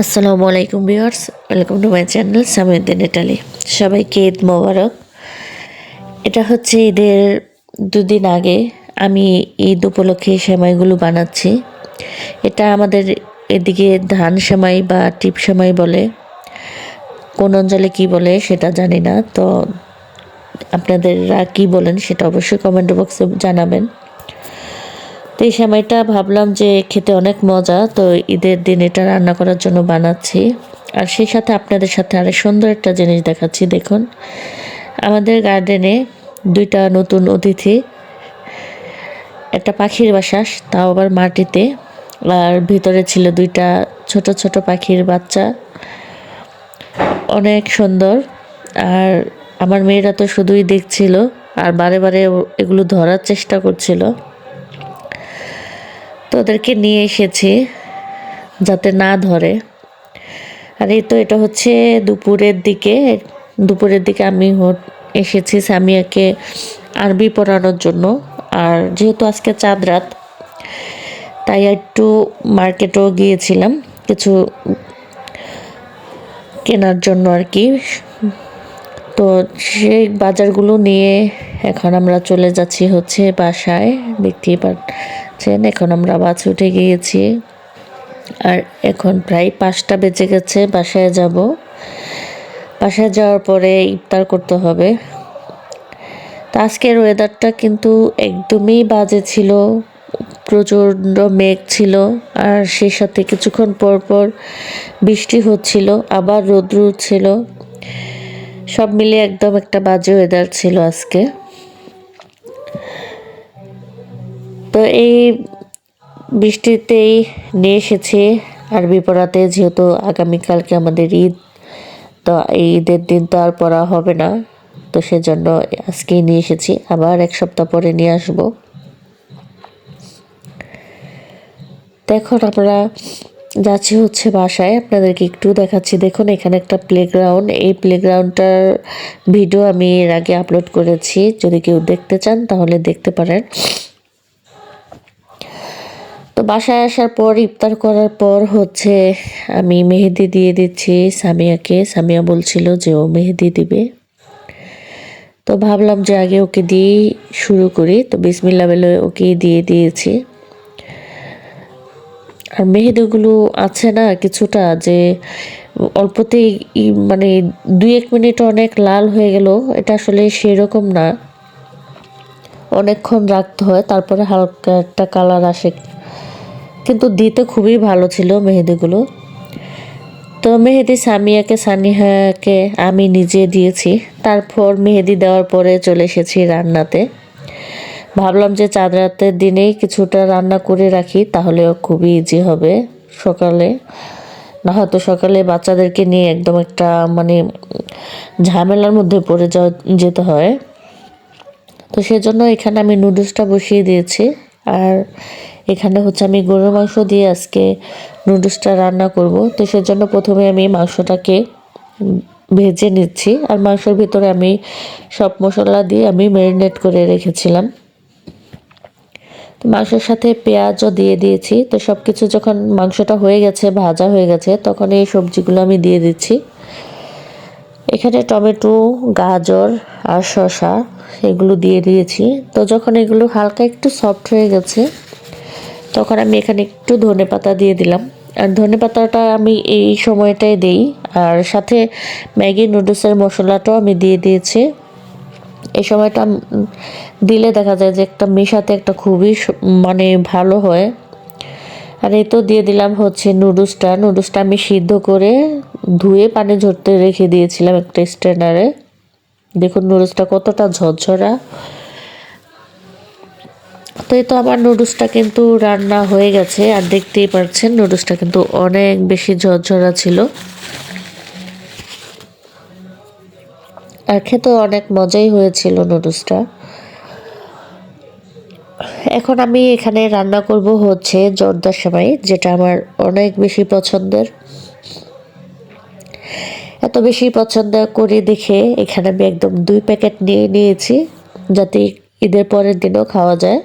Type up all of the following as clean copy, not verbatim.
আসসালামু আলাইকুম viewers, welcome to my channel Samiuddin Italy. সবাইকে ঈদ মোবারক। এটা হচ্ছে ঈদের দুদিন আগে আমি ঈদ উপলক্ষে সেমাইগুলো বানাচ্ছি। এটা আমাদের এদিকে ধান সেমাই বা টিপ সেমাই বলে, কোন অঞ্চলে কি বলে সেটা জানি না। তো আপনাদেররা কি বলেন সেটা অবশ্যই কমেন্ট বক্সে জানাবেন। তো এই সেমাইটা ভাবলাম যে খেতে অনেক মজা, তো ঈদের দিন এটা রান্না করার জন্য বানাচ্ছি। আর সেই সাথে আপনাদের সাথে আরেক সুন্দর একটা জিনিস দেখাচ্ছি। দেখুন, আমাদের গার্ডেনে দুইটা নতুন অতিথি, একটা পাখির বাসা, তাও আবার মাটিতে, আর ভিতরে ছিল দুইটা ছোট ছোট পাখির বাচ্চা, অনেক সুন্দর। আর আমার মেয়েরা তো শুধুই দেখছিল আর বারে বারে এগুলো ধরার চেষ্টা করছিল। তো ওদেরকে নিয়ে এসেছি যাতে না ধরে। আর এই তো এটা হচ্ছে দুপুরের দিকে আমি এসেছি সামিয়াকে আরবি পড়ানোর জন্য। আর যেহেতু আজকে চাঁদ রাত, তাই একটু মার্কেটও গিয়েছিলাম কিছু কেনার জন্য আর কি। তো সেই বাজারগুলো নিয়ে এখন আমরা চলে যাচ্ছি হচ্ছে বাসায়। দেখতেই পাচ্ছেন এখন আমরা বাসে উঠে গিয়েছি। আর এখন প্রায় 5টা বেজে গেছে, বাসায় যাব। বাসায় যাওয়ার পরে ইফতার করতে হবে। তো আজকের ওয়েদারটা কিন্তু একদমই বাজে ছিল, প্রচণ্ড মেঘ ছিল। আর সেই সাথে কিছুক্ষণ পর পর বৃষ্টি হচ্ছিল, আবার রৌদ্র ছিল, সব মিলিয়ে একদম একটা বাজে ওয়েদার ছিল আজকে। তো এই বৃষ্টিতেই নিয়ে এসেছি আরবি পড়াতে, যেহেতু আগামীকালকে আমাদের ঈদ। তো এই ঈদের দিন তো আর পড়া হবে না, তো সেজন্য আজকেই নিয়ে এসেছি, আবার 1 সপ্তাহ পরে নিয়ে আসব। তো এখন আমরা যাচ্ছি হচ্ছে বাসায়, আপনাদেরকে একটু দেখাচ্ছি। দেখুন, এখানে একটা প্লেগ্রাউন্ড, এই প্লেগ্রাউন্ডটার ভিডিও আমি এর আগে আপলোড করেছি, যদি কেউ দেখতে চান তাহলে দেখতে পারেন। তো বাসায় আসার পর ইফতার করার পর হচ্ছে আমি মেহেদি দিয়ে দিচ্ছি সামিয়াকে। সামিয়া বলছিল যে ও মেহেদি দিবে, তো ভাবলাম যে আগে ওকে দিয়ে শুরু করি। তো বিসমিল্লাহ বলে ওকে দিয়ে দিয়েছি। আর মেহেদিগুলো আছে না কিছুটা, যে অল্পতেই মানে 2-1 মিনিট অনেক লাল হয়ে গেল, এটা আসলে সেরকম না, অনেকক্ষণ রাখতে হয়, তারপরে হালকা একটা কালার আসে। কিন্তু দিতে খুবই ভালো ছিল মেহেদিগুলো। তো মেহেদি সানিহাকে আমি নিজে দিয়েছি। তারপর মেহেদি দেওয়ার পরে চলে এসেছি রান্নাতে। ভাবলাম যে চাঁদ রাতের দিনেই কিছুটা রান্না করে রাখি, তাহলে খুবই ইজি হবে সকালে। না হয়তো সকালে বাচ্চাদেরকে নিয়ে একদম একটা মানে ঝামেলার মধ্যে পড়ে যেতে হয়। তো সেজন্য এখানে আমি নুডলসটা বসিয়ে দিয়েছি। আর এখানে হচ্ছে আমি গরুর মাংস দিয়ে আজকে নুডলসটা রান্না করব। তো সেজন্য প্রথমে আমি মাংসটাকে ভেজে নিচ্ছি। আর মাংসের ভিতরে আমি সব মশলা দিয়ে আমি ম্যারিনেট করে রেখেছিলাম। তো মাংসের সাথে পেঁয়াজও দিয়ে দিয়েছি। তো সব কিছু যখন মাংসটা হয়ে গেছে, ভাজা হয়ে গেছে, তখন এই সবজিগুলো আমি দিয়ে দিচ্ছি। এখানে টমেটো, গাজর আর শসা এগুলো দিয়ে দিয়েছি। তো যখন এগুলো হালকা একটু সফট হয়ে গেছে, তখন আমি এখানে একটু ধনেপাতা দিয়ে দিলাম। আর ধনেপাতাটা আমি এই সময়টাই দেই। আর সাথে ম্যাগি নুডলসের মশলাটাও আমি দিয়ে দিয়েছি। এই সময়টা দিলে দেখা যায় যে একটা মেশাতে একটা খুবই মানে ভালো হয়। আর এই তো দিয়ে দিলাম হচ্ছে নুডলসটা আমি সিদ্ধ করে ধুয়ে পানি ঝরতে রেখে দিয়েছিলাম একটা স্ট্রেনারে। দেখুন নুডলসটা কতটা ঝরঝরা। তো এই তো আমার নুডলসটা কিন্তু রান্না হয়ে গেছে। আর দেখতেই পাচ্ছেন নুডলসটা কিন্তু অনেক বেশি ঝরঝরা ছিল, আর খেতে অনেক মজাই হয়েছিল নুডলসটা। এখন আমি এখানে রান্না করব হচ্ছে জর্দার সেমাই, যেটা আমার অনেক বেশি পছন্দের। এত বেশি পছন্দ করি দেখে এখানে আমি একদম 2 প্যাকেট নিয়ে নিয়েছি, যাতে ঈদের পরের দিনও খাওয়া যায়।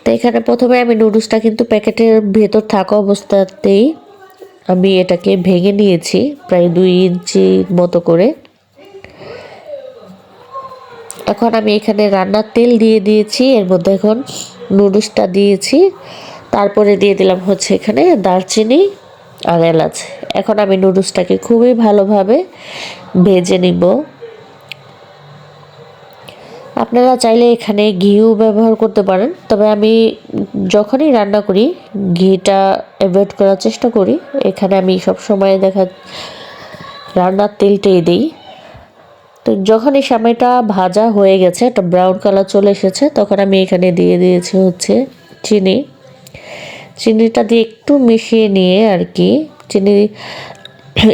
তো এখানে প্রথমে আমি নুডলসটা কিন্তু প্যাকেটের ভেতর থাকা অবস্থাতেই আমি এটাকে ভেঙে নিয়েছি প্রায় 2 ইঞ্চি মতো করে। এখন আমি এখানে রান্নার তেল দিয়ে দিয়েছি, এর মধ্যে এখন নুডলসটা দিয়েছি, তারপরে দিয়ে দিলাম হচ্ছে এখানে দারচিনি আর এলাচ। এখন আমি নুডলসটাকে খুবই ভালোভাবে ভেজে নিব। আপনারা চাইলে এখানে ঘিও ব্যবহার করতে পারেন, তবে আমি যখনই রান্না করি ঘিটা অ্যাভয়েড করার চেষ্টা করি। এখানে আমি সব সময় রান্নার তেলটাই দিই। তো যখন এই সময়টা ভাজা হয়ে গেছে, একটা ব্রাউন কালার চলে এসেছে, তখন আমি এখানে দিয়ে দিয়েছি হচ্ছে চিনি। চিনিটা দিয়ে একটু মিশিয়ে নিয়ে আর কি, চিনি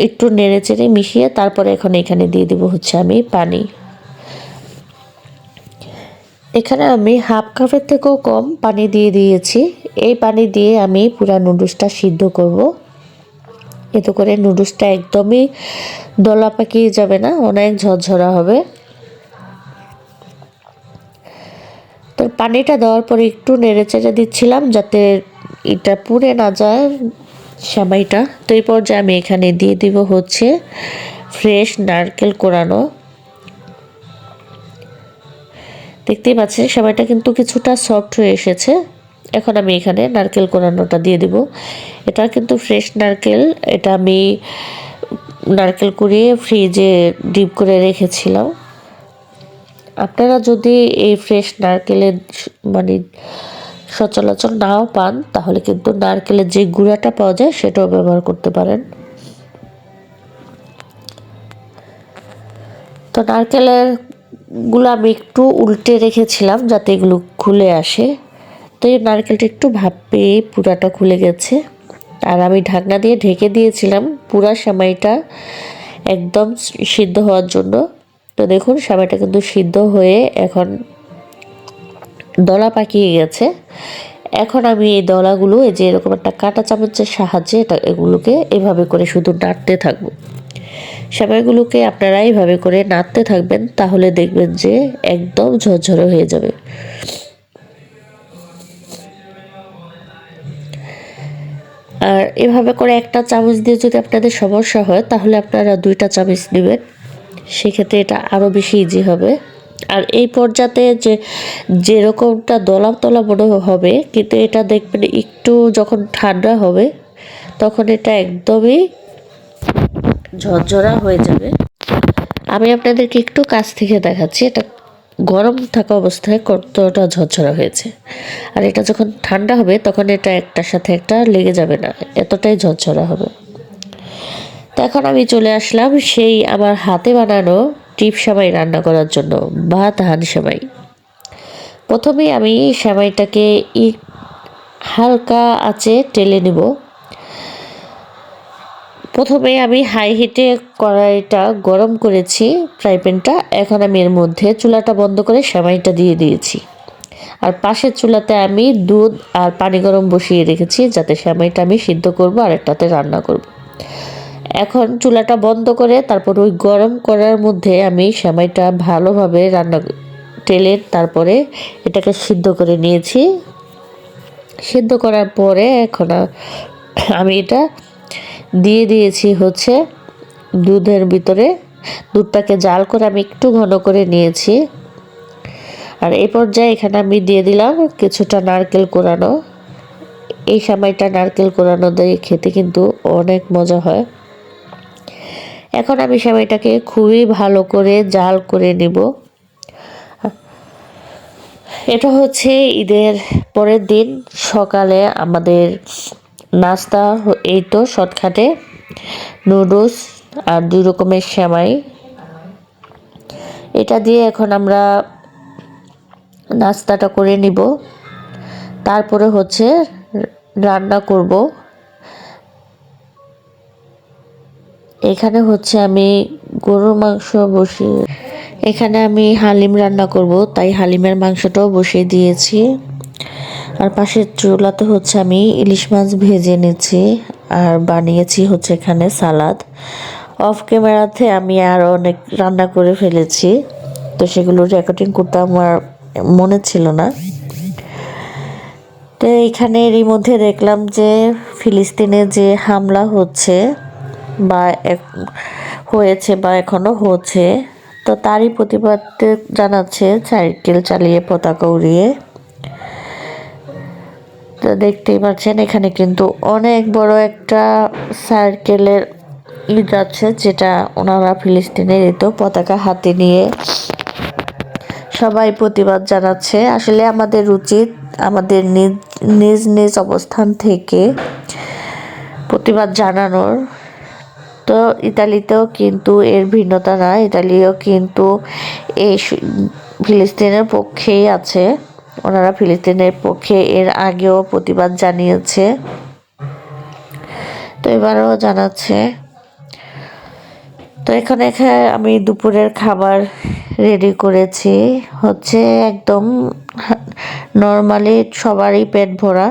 একটু নেড়ে চেড়ে মিশিয়ে তারপরে এখন এখানে দিয়ে দিব হচ্ছে আমি পানি। এখানে আমি হাফ কাপের থেকেও কম পানি দিয়ে দিয়েছি। এই পানি দিয়ে আমি পুরা নুডলসটা সিদ্ধ করব। এতে করে নুডলসটা একদমই দলা পাকিয়ে যাবে না, অনেক ঝরঝরা হবে। তো পানিটা দেওয়ার পরে একটু নেড়ে চেড়ে দিচ্ছিলাম যাতে এটা পুড়ে না যায় সেমাইটা। তো এই পর্যায়ে আমি এখানে দিয়ে দিব হচ্ছে ফ্রেশ নারকেল কোরানো। দেখতেই পাচ্ছেন সেমাইটা কিন্তু কিছুটা সফট হয়ে এসেছে। এখন আমি এখানে নারকেল কোরানোটা দিয়ে দিব। এটা কিন্তু ফ্রেশ নারকেল, এটা আমি নারকেল কুড়িয়ে ফ্রিজে ডিপ করে রেখেছিলাম। আপনারা যদি এই ফ্রেশ নারকেলের মানে সচরাচর নাও পান, তাহলে কিন্তু নারকেলের যে গুঁড়াটা পাওয়া যায় সেটাও ব্যবহার করতে পারেন। তো নারকেলের গুলো আমি একটু উল্টে রেখেছিলাম যাতে এগুলো খুলে আসে। তো এই নারকেলটা একটু ভাপ পেয়ে পুরাটা খুলে গেছে। আর আমি ঢাকনা দিয়ে ঢেকে দিয়েছিলাম পুরা সেমাইটা একদম সিদ্ধ হওয়ার জন্য। তো দেখুন সেমাইটা কিন্তু সিদ্ধ হয়ে এখন দলা পাকিয়ে গেছে। এখন আমি এই দলাগুলো এই যে এরকম একটা কাঁটা চামচের সাহায্যে এগুলোকে এভাবে করে শুধু নাড়তে থাকবো। সেমাইগুলোকে আপনারা এইভাবে করে নাড়তে থাকবেন, তাহলে দেখবেন যে একদম ঝরঝরে হয়ে যাবে। আর এভাবে করে একটা চামচ দিয়ে যদি আপনাদের সমস্যা হয় তাহলে আপনারা 2টা চামচ নেবেন, সেক্ষেত্রে এটা আরও বেশি ইজি হবে। আর এই পর্যায়ে যেরকমটা দলা তলা মনে হবে, কিন্তু এটা দেখবেন একটু যখন ঠান্ডা হবে তখন এটা একদমই ঝরঝরা হয়ে যাবে। আমি আপনাদেরকে একটু কাছ থেকে দেখাচ্ছি এটা গরম থাকা অবস্থায় কতটা ঝরঝরা হয়েছে। আর এটা যখন ঠান্ডা হবে তখন এটা একটার সাথে একটা লেগে যাবে না, এতটাই ঝরঝরা হবে। তো এখন আমি চলে আসলাম সেই আমার হাতে বানানো টিপ সেমাই রান্না করার জন্য, বা ধান সেমাই। প্রথমেই আমি সেমাইটাকে হালকা আঁচে টেলে নেব। প্রথমে আমি হাই হিটে কড়াইটা গরম করেছি, ফ্রাই প্যানটা। এখন আমি এর মধ্যে চুলাটা বন্ধ করে সেমাইটা দিয়ে দিয়েছি। আর পাশের চুলাতে আমি দুধ আর পানি গরম বসিয়ে রেখেছি যাতে সেমাইটা আমি সিদ্ধ করব আর একটাতে রান্না করব। এখন চুলাটা বন্ধ করে তারপর ওই গরম করার মধ্যে আমি সেমাইটা ভালোভাবে টেলে তারপরে এটাকে সিদ্ধ করে নিয়েছি। সিদ্ধ করার পরে এখন আমি এটা দিয়ে দিয়েছি হচ্ছে দুধের ভিতরে। দুধটাকে জাল করে আমি একটু ঘন করে নিয়েছি। আর এই পর্যায়ে এখানে আমি দিয়ে দিলাম কিছুটা নারকেল কোরানো। এই সেমাইটা নারকেল কোরানো দিয়ে খেতে কিন্তু অনেক মজা হয়। এখন আমি সেমাইটাকে খুবই ভালো করে জাল করে নিব। এটা হচ্ছে ঈদের পরের দিন সকালে আমাদের নাস্তা। এই তো শর্টকাটে নুডলস আর 2 রকমের সেমাই। এটা দিয়ে এখন আমরা নাস্তাটা করে নিব, তারপরে হচ্ছে রান্না করব। এখানে হচ্ছে আমি গরুর মাংস বসিয়ে, এখানে আমি হালিম রান্না করব, তাই হালিমের মাংসটাও বসিয়ে দিয়েছি। আর পাশের চুলাতে হচ্ছে আমি ইলিশ মাছ ভেজে নিচ্ছি আর বানিয়েছি হচ্ছে এখানে সালাদ। অফ ক্যামেরাতে আমি আরও অনেক রান্না করে ফেলেছি, তো সেগুলো রেকর্ডিং করতে আমার মনে ছিল না। তো এইখানে এরই মধ্যে দেখলাম যে ফিলিস্তিনে যে হামলা হচ্ছে বা হয়েছে বা এখনো হচ্ছে, তো তারই প্রতিবাদ জানাচ্ছে সাইকেল চালিয়ে পতাকা উড়িয়ে। তো দেখতেই পাচ্ছেন এখানে কিন্তু অনেক বড় একটা সার্কেলের যাচ্ছে, যেটা ওনারা ফিলিস্তিনের পতাকা হাতে নিয়ে সবাই প্রতিবাদ জানাচ্ছে। আসলে আমাদের উচিত আমাদের নিজ নিজ অবস্থান থেকে প্রতিবাদ জানানোর। তো ইতালিতেও কিন্তু এর ভিন্নতা না, ইতালিও কিন্তু এই ফিলিস্তিনের পক্ষেই আছে। ওনারা ফিলিস্তিনের পক্ষে এর আগেও প্রতিবাদ জানিয়েছে, তো এবারও জানাচ্ছে। তো এখানে আমি দুপুরের খাবার রেডি করেছি, হচ্ছে একদম নর্মালি সবারই পেট ভরা।